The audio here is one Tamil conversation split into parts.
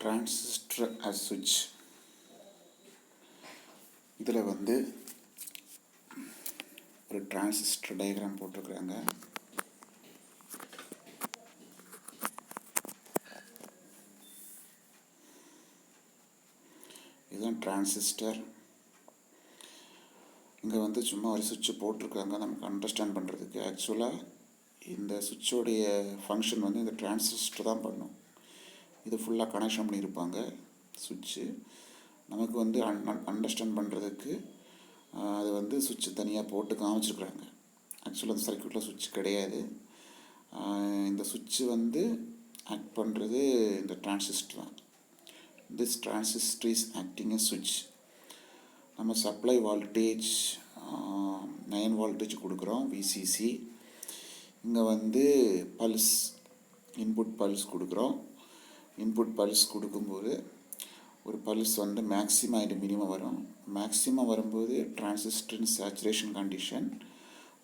Transistor as switch. இதில் ஒரு டிரான்சிஸ்டர் டயக்ராம் போட்டிருக்கிறாங்க. இதுதான் டிரான்சிஸ்டர். இங்கே சும்மா ஒரு சுவிட்சு போட்டிருக்காங்க நமக்கு அண்டர்ஸ்டாண்ட் பண்ணுறதுக்கு. ஆக்சுவலாக இந்த சுவிட்சோடைய ஃபங்க்ஷன் இந்த டிரான்சிஸ்டர் தான் பண்ணும். இது ஃபுல்லாக கனெக்ஷன் பண்ணியிருப்பாங்க சுவிட்சு. நமக்கு அண்டர்ஸ்டாண்ட் பண்ணுறதுக்கு அது சுவிட்சு தனியாக போட்டு காமிச்சிருக்கிறாங்க. ஆக்சுவலாக அந்த சர்க்யூட்டில் சுவிட்ச் கிடையாது. இந்த சுவிட்சு ஆக்ட் பண்ணுறது இந்த டிரான்சிஸ்டர் தான். திஸ் டிரான்சிஸ்டர் இஸ் ஆக்டிங் எ சுவிட்ச். நம்ம சப்ளை வோல்டேஜ் 9 வோல்டேஜ் கொடுக்குறோம், விசிசி. இங்கே பல்ஸ், இன்புட் பல்ஸ் கொடுக்குறோம். இன்புட் பல்ஸ் கொடுக்கும்போது ஒரு பல்ஸ் மேக்ஸிமம் அண்ட் மினிமம் வரும். மேக்ஸிமம் வரும்போது டிரான்சிஸ்டரின் சேச்சுரேஷன் கண்டிஷன்.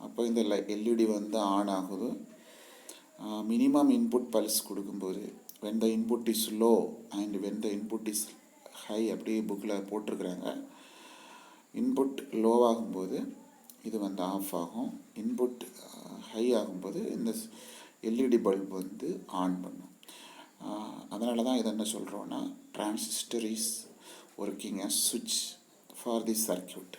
அப்போ இந்த எல்இடி ஆன் ஆகுது. மினிமம் இன்புட் பல்ஸ் கொடுக்கும்போது when the input is low and when the input is high அப்படி புக்கில் போட்டிருக்கிறாங்க. இன்புட் லோ ஆகும்போது இது ஆஃப் ஆகும். இன்புட் ஹை ஆகும்போது இந்த எல்இடி பல்ப் ஆன் பண்ணும். அதனால தான் இதை என்ன சொல்கிறோன்னா transistor is working as switch for this circuit.